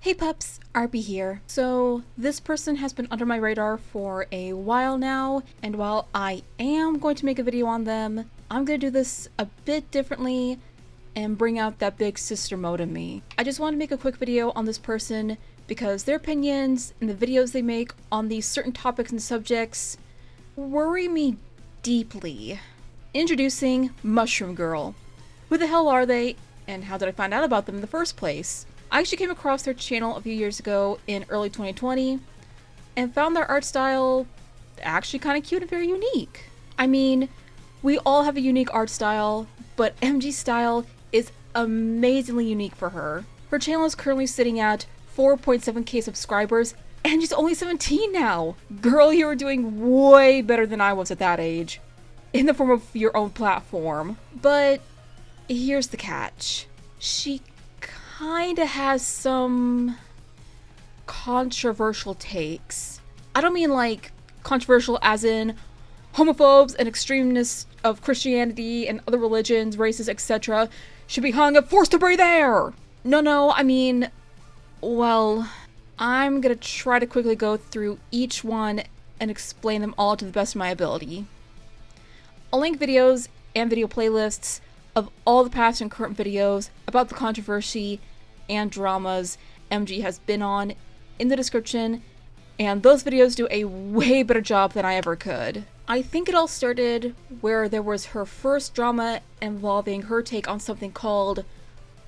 Hey pups, RB here. So this person has been under my radar for a while now, and while I am going to make a video on them, I'm going to do this a bit differently and bring out that big sister mode in me. I just want to make a quick video on this person because their opinions and the videos they make on these certain topics and subjects worry me deeply. Introducing Mushroom Girl. Who the hell are they, and how did I find out about them in the first place? I actually came across their channel a few years ago in early 2020 and found their art style actually kind of cute and very unique. I mean, we all have a unique art style, but MG's style is amazingly unique for her. Her channel is currently sitting at 4.7k subscribers and she's only 17 now. Girl, you were doing way better than I was at that age, in the form of your own platform. But here's the catch. She kinda has some controversial takes. I don't mean like controversial as in homophobes and extremists of Christianity and other religions, races, etc. should be hung up, forced to breathe air. No, I mean, well, I'm gonna try to quickly go through each one and explain them all to the best of my ability. I'll link videos and video playlists of all the past and current videos about the controversy and dramas MG has been on in the description, and those videos do a way better job than I ever could. I think it all started where there was her first drama involving her take on something called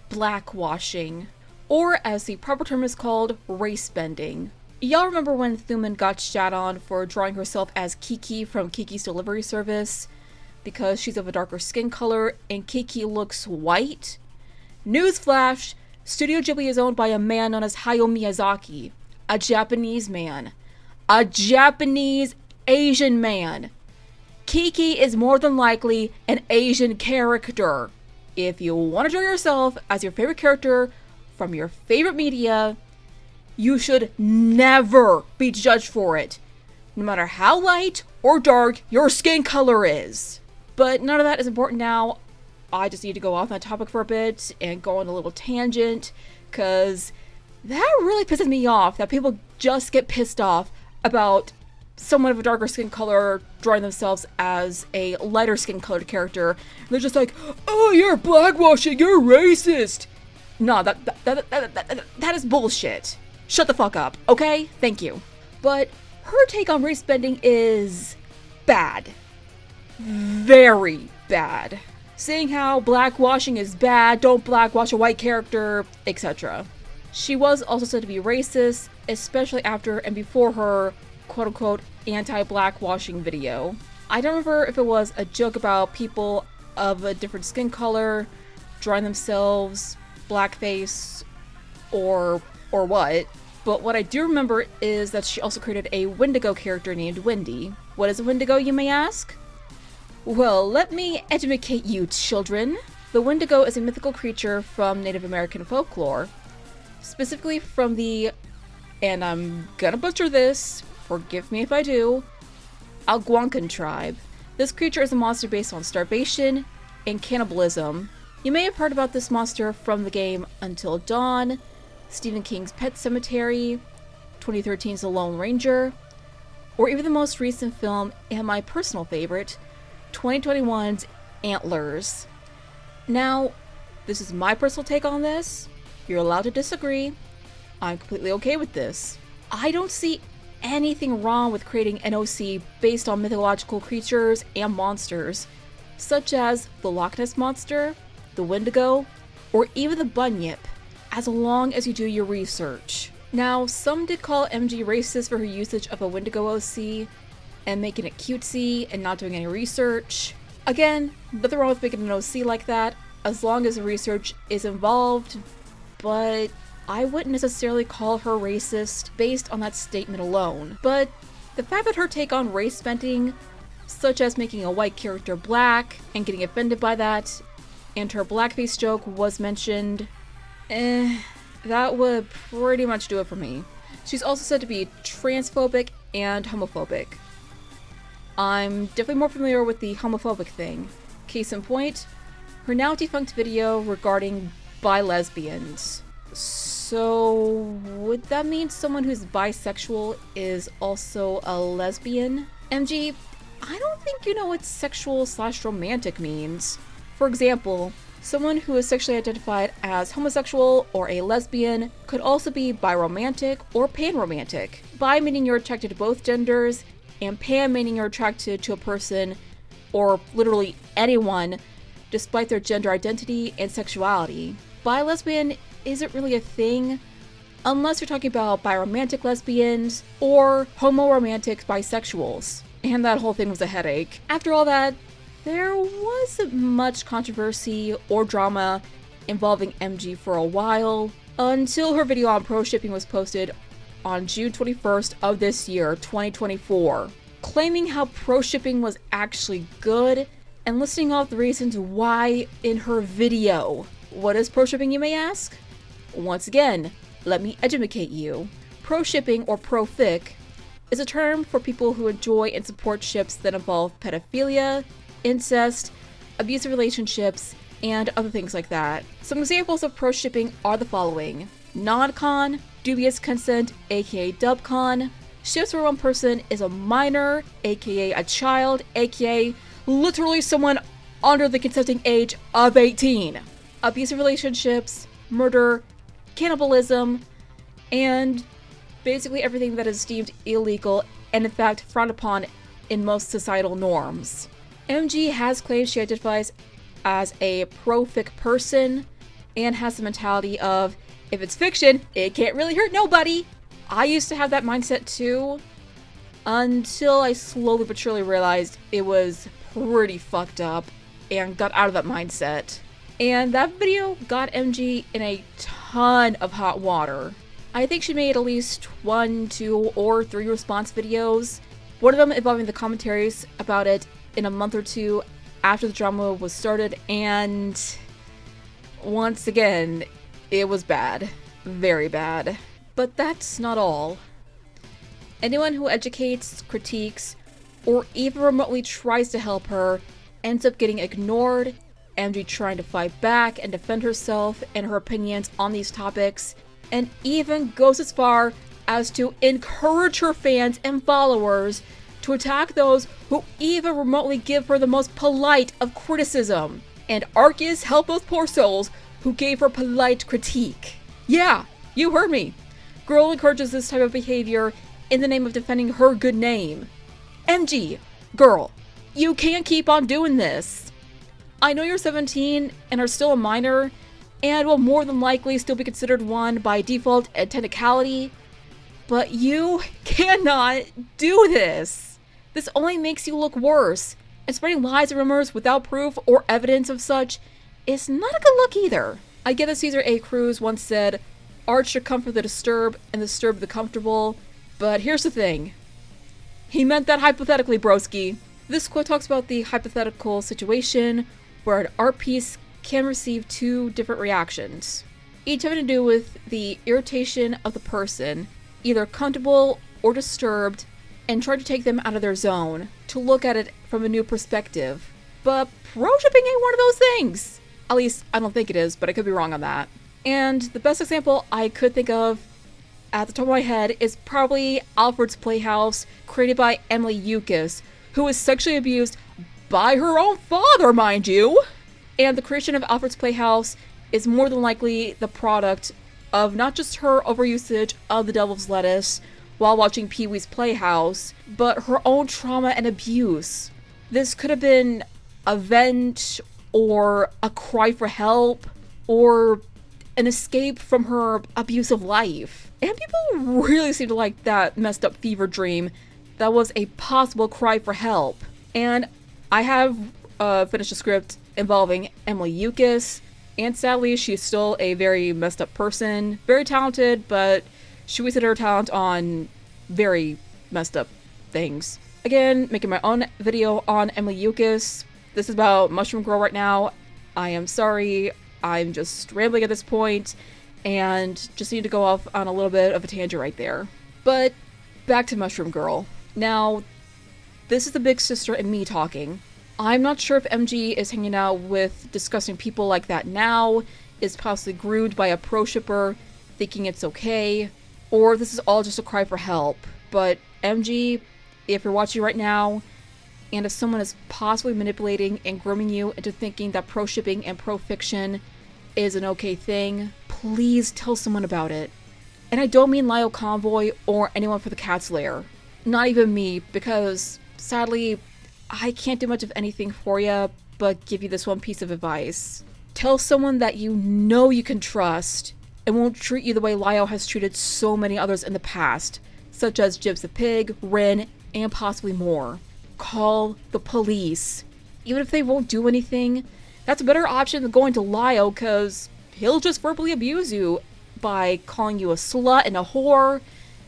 blackwashing, or as the proper term is called, race bending. Y'all remember when Thuman got shat on for drawing herself as Kiki from Kiki's Delivery Service because she's of a darker skin color and Kiki looks white? Newsflash! Studio Ghibli is owned by a man known as Hayao Miyazaki, a Japanese man. A Japanese Asian man. Kiki is more than likely an Asian character. If you want to draw yourself as your favorite character from your favorite media, you should never be judged for it, no matter how light or dark your skin color is. But none of that is important now. I just need to go off on that topic for a bit and go on a little tangent, because that really pisses me off that people just get pissed off about someone of a darker skin color drawing themselves as a lighter skin colored character. And they're just like, oh, you're blackwashing, you're racist. No, that is bullshit. Shut the fuck up, okay? Thank you. But her take on race bending is bad. Very bad. Saying how blackwashing is bad, don't blackwash a white character, etc. She was also said to be racist, especially after and before her quote-unquote anti-blackwashing video. I don't remember if it was a joke about people of a different skin color drawing themselves blackface or what, but what I do remember is that she also created a Wendigo character named Wendy. What is a Wendigo, you may ask? Well, let me educate you, children. The Wendigo is a mythical creature from Native American folklore, specifically from the, and I'm gonna butcher this, forgive me if I do, Algonquin tribe. This creature is a monster based on starvation and cannibalism. You may have heard about this monster from the game Until Dawn, Stephen King's Pet Sematary, 2013's The Lone Ranger, or even the most recent film, and my personal favorite, 2021's Antlers. Now, this is my personal take on this. You're allowed to disagree. I'm completely okay with this. I don't see anything wrong with creating an OC based on mythological creatures and monsters, such as the Loch Ness Monster, the Wendigo, or even the Bunyip, as long as you do your research. Now, some did call MG racist for her usage of a Wendigo OC and making it cutesy and not doing any research. Again, nothing wrong with making an OC like that, as long as the research is involved, but I wouldn't necessarily call her racist based on that statement alone. But the fact that her take on race bending, such as making a white character black and getting offended by that, and her blackface joke was mentioned, that would pretty much do it for me. She's also said to be transphobic and homophobic. I'm definitely more familiar with the homophobic thing. Case in point, her now defunct video regarding bi lesbians. So, would that mean someone who's bisexual is also a lesbian? MG, I don't think you know what sexual/romantic means. For example, someone who is sexually identified as homosexual or a lesbian could also be biromantic or panromantic. Bi meaning you're attracted to both genders, and pan meaning you're attracted to a person or literally anyone despite their gender identity and sexuality. Bi-lesbian isn't really a thing unless you're talking about biromantic lesbians or homoromantic bisexuals. And that whole thing was a headache. After all that, there wasn't much controversy or drama involving MG for a while, until her video on proshipping was posted on June 21st of this year, 2024, claiming how proshipping was actually good and listing off the reasons why in her video. What is proshipping, you may ask? Once again, let me educate you. Proshipping, or profic, is a term for people who enjoy and support ships that involve pedophilia, incest, abusive relationships, and other things like that. Some examples of proshipping are the following: non-con, dubious consent, aka dubcon, ships where one person is a minor, aka a child, aka literally someone under the consenting age of 18, abusive relationships, murder, cannibalism, and basically everything that is deemed illegal and in fact frowned upon in most societal norms. MG has claimed she identifies as a profic person and has the mentality of, if it's fiction, it can't really hurt nobody. I used to have that mindset too, until I slowly but surely realized it was pretty fucked up and got out of that mindset. And that video got MG in a ton of hot water. I think she made at least 1, 2, or 3 response videos, one of them involving the commentaries about it in a month or two after the drama was started, and once again, it was bad. Very bad. But that's not all. Anyone who educates, critiques, or even remotely tries to help her ends up getting ignored, MG trying to fight back and defend herself and her opinions on these topics, and even goes as far as to encourage her fans and followers to attack those who even remotely give her the most polite of criticism, and Arceus help those poor souls who gave her polite critique. Yeah, you heard me. Girl encourages this type of behavior in the name of defending her good name. MG, girl, you can't keep on doing this. I know you're 17 and are still a minor, and will more than likely still be considered one by default and technicality, but you cannot do this. This only makes you look worse, and spreading lies and rumors without proof or evidence of such is not a good look either. I get that Caesar A. Cruz once said, "Art should comfort the disturbed and disturb the comfortable," but here's the thing. He meant that hypothetically, broski. This quote talks about the hypothetical situation where an art piece can receive 2 different reactions, each having to do with the irritation of the person, either comfortable or disturbed, and try to take them out of their zone, to look at it from a new perspective. But proshipping ain't one of those things! At least, I don't think it is, but I could be wrong on that. And the best example I could think of at the top of my head is probably Alfred's Playhouse, created by Emily Eucas, who was sexually abused by her own father, mind you! And the creation of Alfred's Playhouse is more than likely the product of not just her overusage of the devil's lettuce while watching Pee-wee's Playhouse, but her own trauma and abuse. This could have been a vent, or a cry for help, or an escape from her abusive life. And people really seem to like that messed up fever dream that was a possible cry for help. And I have finished a script involving Emily Eucas, and sadly she's still a very messed up person, very talented, but she wasted her talent on very messed up things. Again, making my own video on Emily Eucas. This is about Mushroom Girl right now. I am sorry, I'm just rambling at this point, and just need to go off on a little bit of a tangent right there. But back to Mushroom Girl. Now, this is the big sister and me talking. I'm not sure if MG is hanging out with disgusting people like that now, is possibly groomed by a pro-shipper, thinking it's okay, or this is all just a cry for help. But MG, if you're watching right now, and if someone is possibly manipulating and grooming you into thinking that pro-shipping and pro-fiction is an okay thing, please tell someone about it. And I don't mean Lyle Convoy or anyone for the Cat's Lair. Not even me, because sadly, I can't do much of anything for you but give you this one piece of advice. Tell someone that you know you can trust and won't treat you the way Lyle has treated so many others in the past, such as Jibs the Pig, Rin, and possibly more. Call the police. Even if they won't do anything, that's a better option than going to Lyle, because he'll just verbally abuse you by calling you a slut and a whore,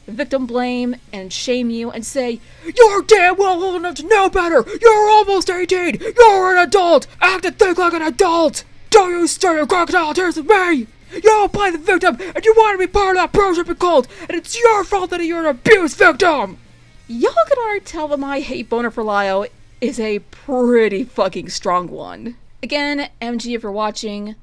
victim blame, and shame you and say, "You're damn well old enough to know better! You're almost 18! You're an adult! Act and think like an adult! Don't you start your crocodile tears with me! You'll play the victim, and you want to be part of that pro-shipping cult, and it's your fault that you're an abuse victim!" Y'all can already tell that my hate boner for Lyle is a pretty fucking strong one. Again, MG, if you're watching,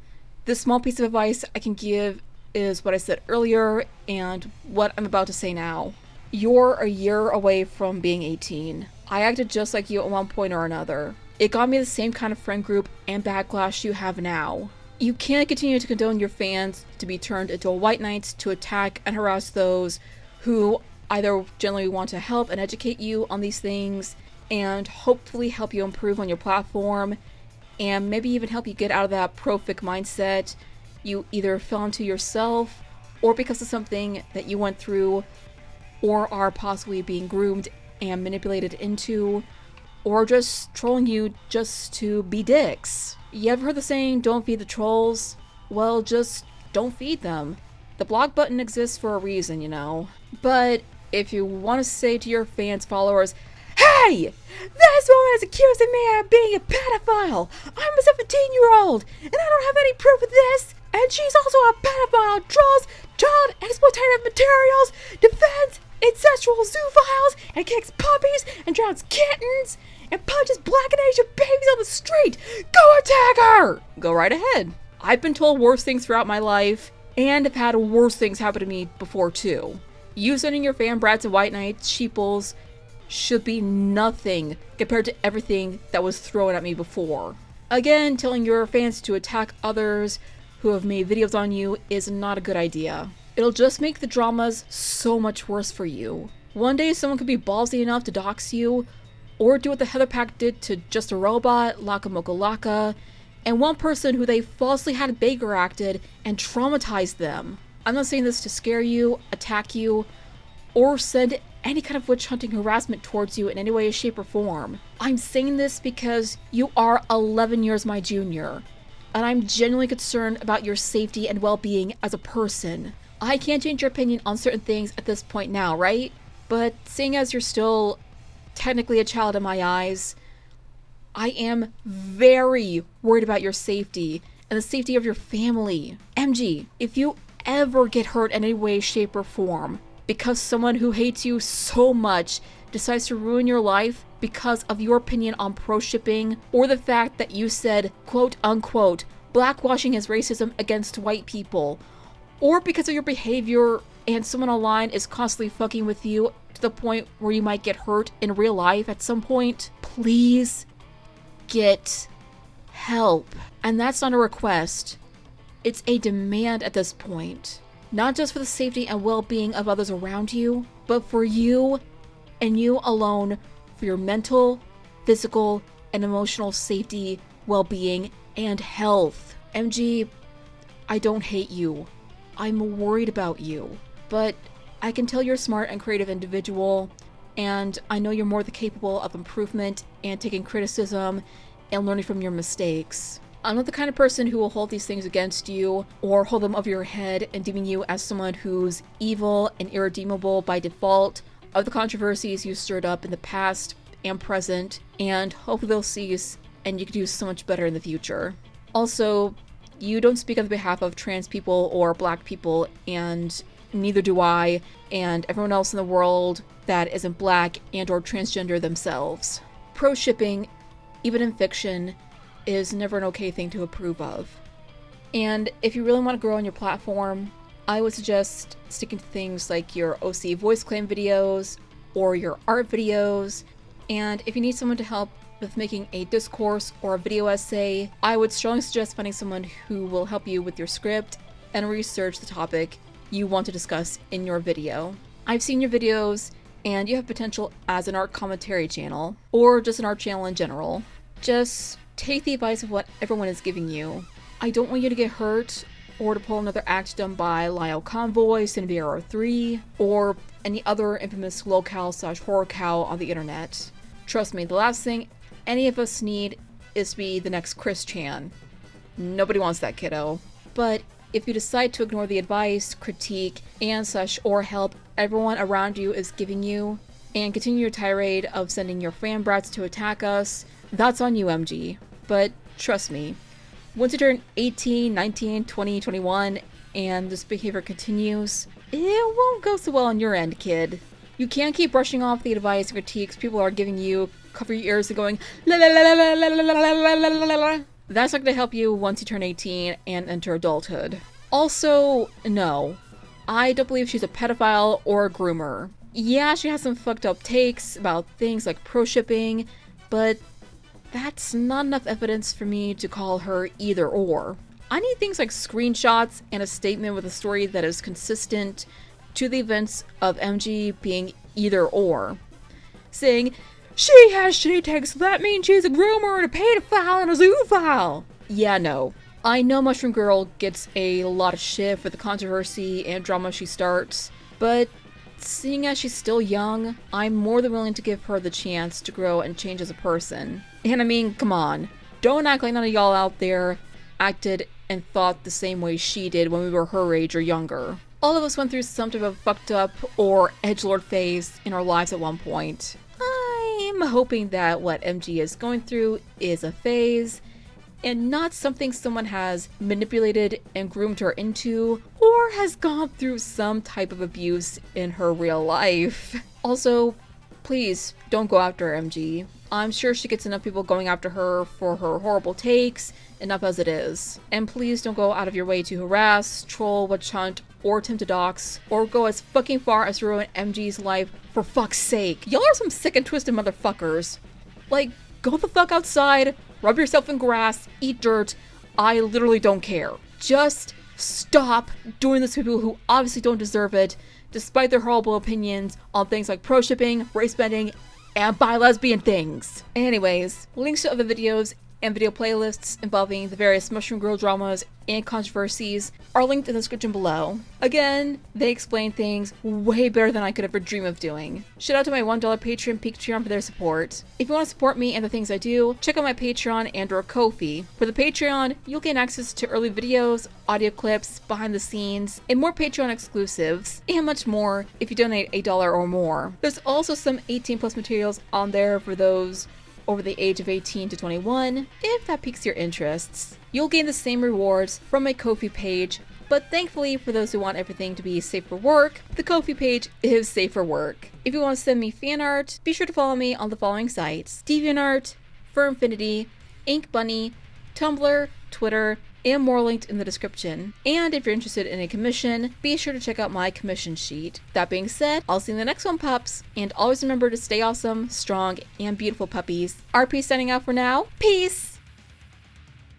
this small piece of advice I can give is what I said earlier and what I'm about to say now. You're a year away from being 18. I acted just like you at one point or another. It got me the same kind of friend group and backlash you have now. You can't continue to condone your fans to be turned into a white knight to attack and harass those who either generally want to help and educate you on these things and hopefully help you improve on your platform and maybe even help you get out of that pro-fic mindset you either fell into yourself or because of something that you went through or are possibly being groomed and manipulated into, or just trolling you just to be dicks. You ever heard the saying, don't feed the trolls? Well, just don't feed them. The block button exists for a reason, you know. But if you want to say to your fans, followers, "Hey! This woman is accusing me of being a pedophile! I'm a 17-year-old, and I don't have any proof of this! And she's also a pedophile, draws child exploitative materials, defends incestual zoophiles, and kicks puppies, and drowns kittens, and punches black and Asian babies on the street! Go attack her!" Go right ahead. I've been told worse things throughout my life, and have had worse things happen to me before too. You sending your fan brats and white knights, sheeples, should be nothing compared to everything that was thrown at me before. Again, telling your fans to attack others who have made videos on you is not a good idea. It'll just make the dramas so much worse for you. One day someone could be ballsy enough to dox you, or do what the Heather Pack did to Just a Robot, Laka Moka Laka, and one person who they falsely had Baker acted and traumatized them. I'm not saying this to scare you, attack you, or send any kind of witch hunting harassment towards you in any way, shape, or form. I'm saying this because you are 11 years my junior, and I'm genuinely concerned about your safety and well-being as a person. I can't change your opinion on certain things at this point now, right? But seeing as you're still technically a child in my eyes, I am very worried about your safety and the safety of your family. MG, if you ever get hurt in any way, shape, or form because someone who hates you so much decides to ruin your life because of your opinion on pro-shipping or the fact that you said, quote unquote, blackwashing is racism against white people, or because of your behavior and someone online is constantly fucking with you to the point where you might get hurt in real life at some point, please get help. And that's not a request. It's a demand at this point. Not just for the safety and well-being of others around you, but for you and you alone, for your mental, physical, and emotional safety, well-being, and health. MG, I don't hate you. I'm worried about you. But I can tell you're a smart and creative individual, and I know you're more than capable of improvement and taking criticism and learning from your mistakes. I'm not the kind of person who will hold these things against you or hold them over your head and deeming you as someone who's evil and irredeemable by default of the controversies you stirred up in the past and present, and hopefully they'll cease and you can do so much better in the future. Also, you don't speak on behalf of trans people or black people, and neither do I, and everyone else in the world that isn't black and or transgender themselves. Pro-shipping, even in fiction, is never an okay thing to approve of. And if you really want to grow on your platform, I would suggest sticking to things like your OC voice claim videos or your art videos. And if you need someone to help with making a discourse or a video essay, I would strongly suggest finding someone who will help you with your script and research the topic you want to discuss in your video. I've seen your videos and you have potential as an art commentary channel or just an art channel in general. Just take the advice of what everyone is giving you. I don't want you to get hurt or to pull another act done by Lyle Convoy, CinemaVR3, or any other infamous lolcow/horror cow on the internet. Trust me, the last thing any of us need is to be the next Chris Chan. Nobody wants that, kiddo. But if you decide to ignore the advice, critique, and such or help everyone around you is giving you, and continue your tirade of sending your fan brats to attack us, that's on you, MG. But trust me, once you turn 18, 19, 20, 21, and this behavior continues, it won't go so well on your end, kid. You can't keep brushing off the advice and critiques people are giving you, cover your ears and going la la la la la la la la la la la. That's not going to help you once you turn 18 and enter adulthood. Also, no. I don't believe she's a pedophile or a groomer. Yeah, she has some fucked up takes about things like proshipping, but that's not enough evidence for me to call her either or. I need things like screenshots and a statement with a story that is consistent to the events of MG being either or. Saying, she has shitty takes, so that means she's a groomer and a pedophile and a zoophile. Yeah, no. I know Mushroom Girl gets a lot of shit for the controversy and drama she starts, but seeing as she's still young, I'm more than willing to give her the chance to grow and change as a person. And I mean, come on. Don't act like none of y'all out there acted and thought the same way she did when we were her age or younger. All of us went through some type of fucked up or edgelord phase in our lives at one point. I'm hoping that what MG is going through is a phase and not something someone has manipulated and groomed her into or has gone through some type of abuse in her real life. Also, please don't go after MG. I'm sure she gets enough people going after her for her horrible takes, enough as it is. And please don't go out of your way to harass, troll, witch hunt, or attempt to dox, or go as fucking far as to ruin MG's life for fuck's sake. Y'all are some sick and twisted motherfuckers. Like, go the fuck outside, rub yourself in grass, eat dirt. I literally don't care. Just stop doing this to people who obviously don't deserve it, despite their horrible opinions on things like pro-shipping, race bending, and bi-lesbian things. Anyways, links to other videos and video playlists involving the various Mushroom Girl dramas and controversies are linked in the description below. Again, they explain things way better than I could ever dream of doing. Shout out to my $1 Patreon for their support. If you want to support me and the things I do, check out my Patreon and or Ko-fi. For the Patreon, you'll gain access to early videos, audio clips, behind the scenes, and more Patreon exclusives, and much more if you donate $1 or more. There's also some 18+ materials on there for those over the age of 18 to 21, if that piques your interests. You'll gain the same rewards from my Ko-fi page, but thankfully for those who want everything to be safe for work, the Ko-fi page is safe for work. If you want to send me fan art, be sure to follow me on the following sites: DeviantArt, Furfinity, Ink Bunny, Tumblr, Twitter, and more linked in the description. And if you're interested in a commission, be sure to check out my commission sheet. That being said, I'll see you in the next one, pups. And always remember to stay awesome, strong, and beautiful, puppies. RP signing out for now. Peace!